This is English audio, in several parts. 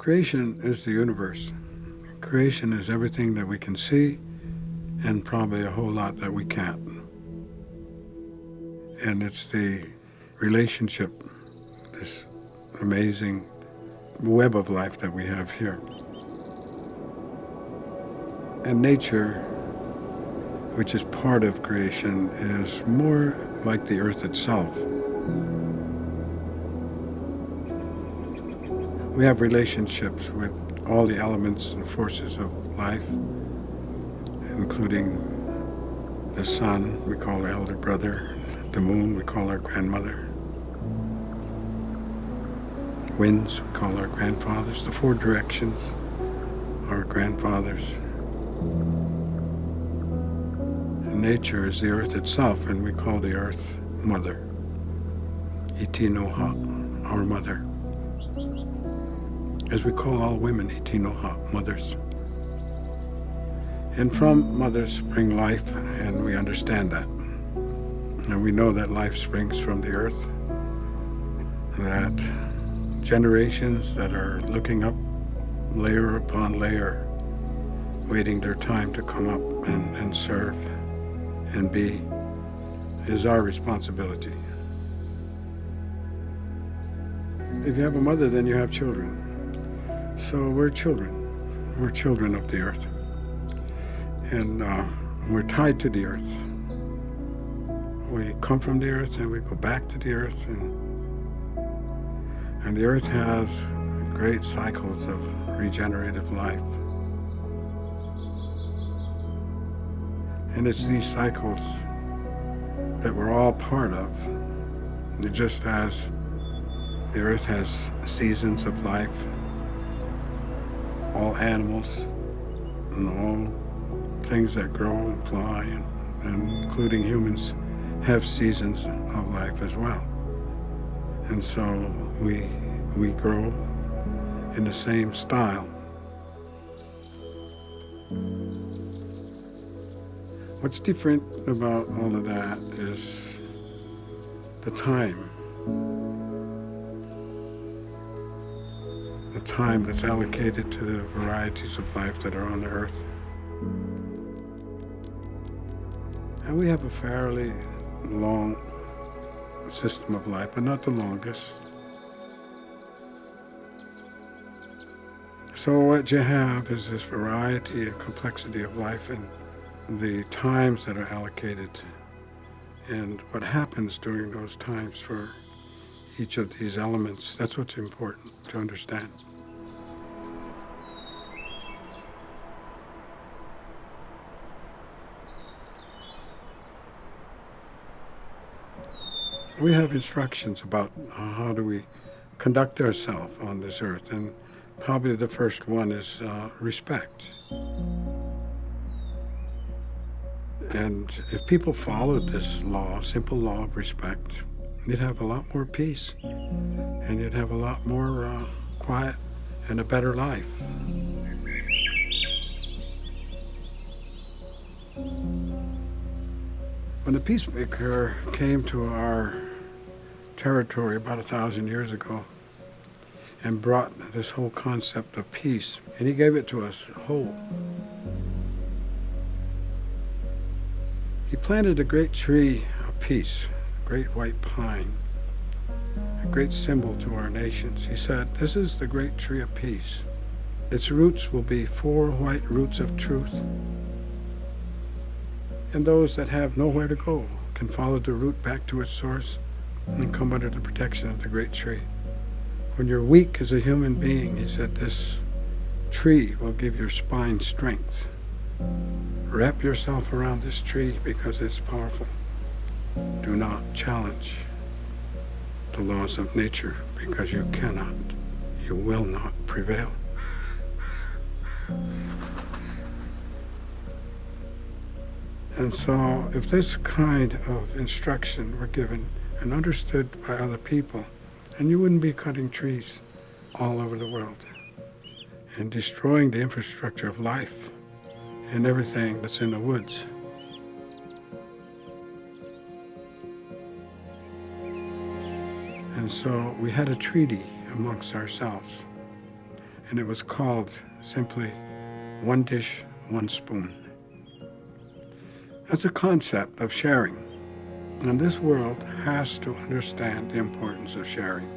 Creation is the universe. Creation is everything that we can see and probably a whole lot that we can't. And it's the relationship, this amazing web of life that we have here. And nature, which is part of creation, is more like the earth itself. We have relationships with all the elements and forces of life, including the sun, we call our elder brother, the moon, we call our grandmother, winds, we call our grandfathers, the four directions, our grandfathers. And nature is the earth itself, and we call the earth mother, Itinoha, our mother. As we call all women Itinoha, mothers. And from mothers spring life, and we understand that. And we know that life springs from the earth, that generations that are looking up layer upon layer, waiting their time to come up and serve and be, is our responsibility. If you have a mother, then you have children. So we're children. We're children of the earth. And we're tied to the earth. We come from the earth and we go back to the earth. And the earth has great cycles of regenerative life. And it's these cycles that we're all part of. And just as the earth has seasons of life, all animals and all things that grow and fly, and including humans, have seasons of life as well. And so we grow in the same style. What's different about all of that is the time. The time that's allocated to the varieties of life that are on the earth. And we have a fairly long system of life, but not the longest. So what you have is this variety and complexity of life and the times that are allocated and what happens during those times for each of these elements. That's what's important to understand. We have instructions about how do we conduct ourselves on this earth, and probably the first one is respect. And if people followed this law, simple law of respect, you'd have a lot more peace, and you'd have a lot more quiet and a better life. When the peacemaker came to our territory about 1,000 years ago and brought this whole concept of peace, and he gave it to us whole. He planted a great tree of peace, a great white pine, a great symbol to our nations. He said, "This is the great tree of peace. Its roots will be 4 white roots of truth. And those that have nowhere to go can follow the root back to its source and come under the protection of the great tree. When you're weak as a human being," he said, "this tree will give your spine strength. Wrap yourself around this tree because it's powerful. Do not challenge the laws of nature because you cannot, you will not prevail." And so if this kind of instruction were given and understood by other people, and you wouldn't be cutting trees all over the world and destroying the infrastructure of life and everything that's in the woods. And so we had a treaty amongst ourselves. and it was called simply one dish, one spoon. That's a concept of sharing, and this world has to understand the importance of sharing.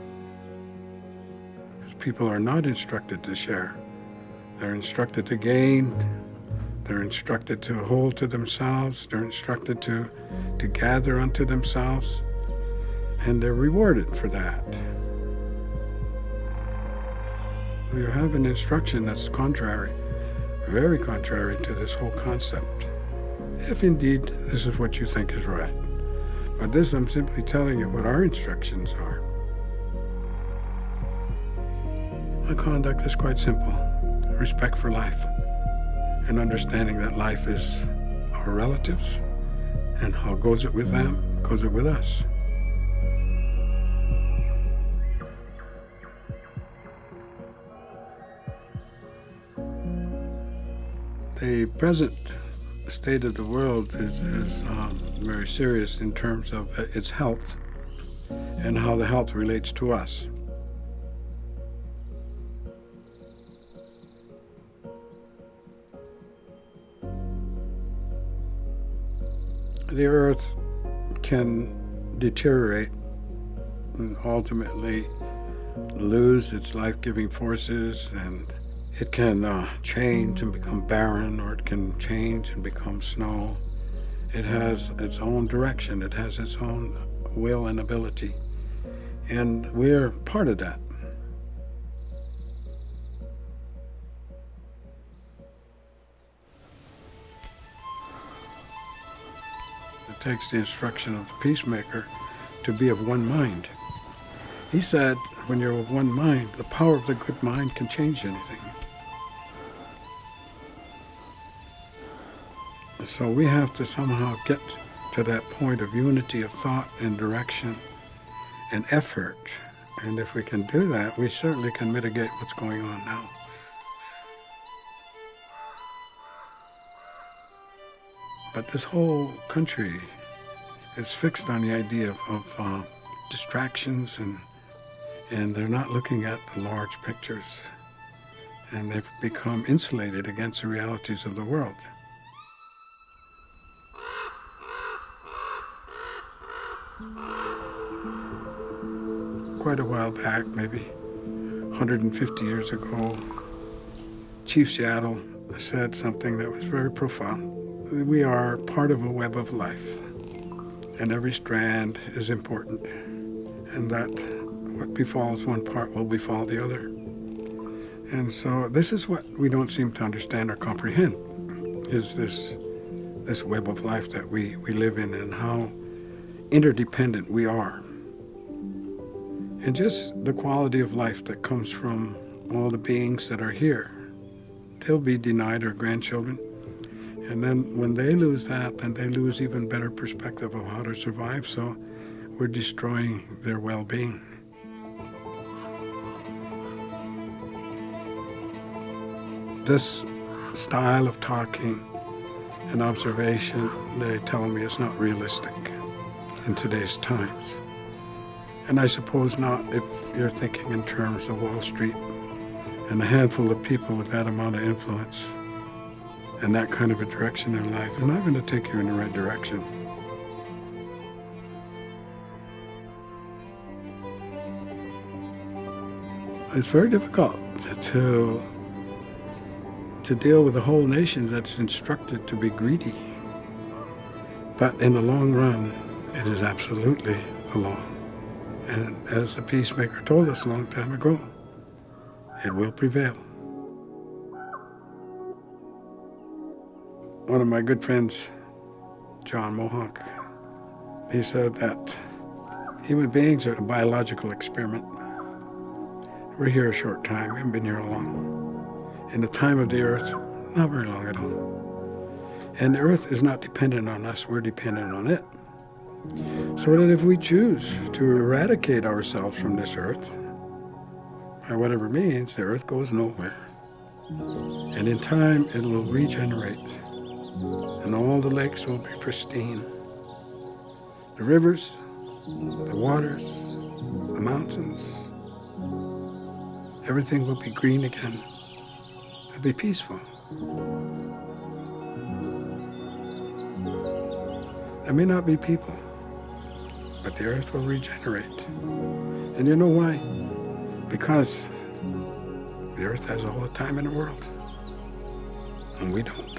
People are not instructed to share. They're instructed to gain. They're instructed to hold to themselves. They're instructed to gather unto themselves. And they're rewarded for that. You have an instruction that's contrary, very contrary to this whole concept. If indeed this is what you think is right. But this, I'm simply telling you what our instructions are. The conduct is quite simple. Respect for life and understanding that life is our relatives, and how goes it with them, goes it with us. The present state of the world is very serious in terms of its health and how the health relates to us. The earth can deteriorate and ultimately lose its life-giving forces, and it can change and become barren, or it can change and become snow. It has its own direction. It has its own will and ability. And we're part of that. It takes the instruction of the peacemaker to be of one mind. He said, when you're of one mind, the power of the good mind can change anything. So we have to somehow get to that point of unity of thought and direction and effort. And if we can do that, we certainly can mitigate what's going on now. But this whole country is fixed on the idea of distractions, and they're not looking at the large pictures. And they've become insulated against the realities of the world. Quite a while back, maybe 150 years ago, Chief Seattle said something that was very profound. We are part of a web of life, and every strand is important, and that what befalls one part will befall the other. And so this is what we don't seem to understand or comprehend, is this web of life that we live in, and how interdependent we are. And just the quality of life that comes from all the beings that are here. They'll be denied our grandchildren. And then when they lose that, then they lose even better perspective of how to survive. So we're destroying their well-being. This style of talking and observation, they tell me, is not realistic in today's times. And I suppose not if you're thinking in terms of Wall Street and a handful of people with that amount of influence and that kind of a direction in life. They're not going to take you in the right direction. It's very difficult to deal with a whole nation that's instructed to be greedy. But in the long run, it is absolutely the law. And as the peacemaker told us a long time ago, it will prevail. One of my good friends, John Mohawk, he said that human beings are a biological experiment. We're here a short time. We haven't been here long. In the time of the earth, not very long at all. And the earth is not dependent on us. We're dependent on it. So that if we choose to eradicate ourselves from this earth, by whatever means, the earth goes nowhere. And in time, it will regenerate. And all the lakes will be pristine. The rivers, the waters, the mountains, Everything will be green again. It'll be peaceful. There may not be people, but the earth will regenerate. And you know why? Because the earth has all the time in the world, and we don't.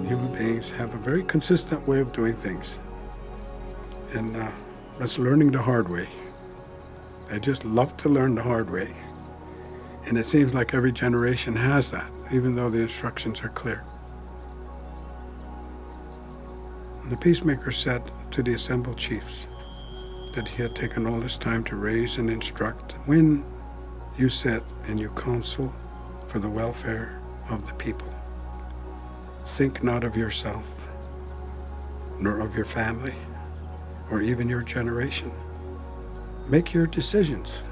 Human beings have a very consistent way of doing things, and that's learning the hard way. They just love to learn the hard way, and it seems like every generation has that, even though the instructions are clear. And the peacemaker said to the assembled chiefs that he had taken all this time to raise and instruct. When you sit and you counsel for the welfare of the people, think not of yourself, nor of your family, or even your generation. Make your decisions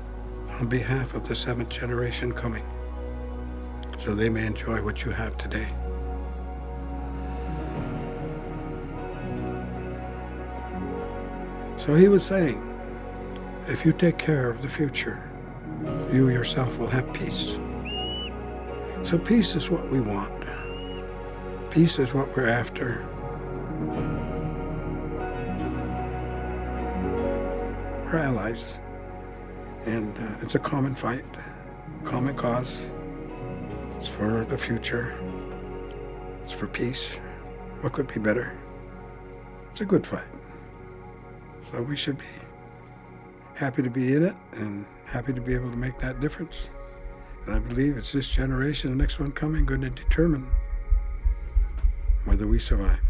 on behalf of the 7th generation coming, so they may enjoy what you have today. So he was saying, if you take care of the future, you yourself will have peace. So peace is what we want. Peace is what we're after. We're allies, and it's a common fight, common cause. It's for the future. It's for peace. What could be better? It's a good fight. So we should be happy to be in it and happy to be able to make that difference. And I believe it's this generation, the next one coming, going to determine whether we survive.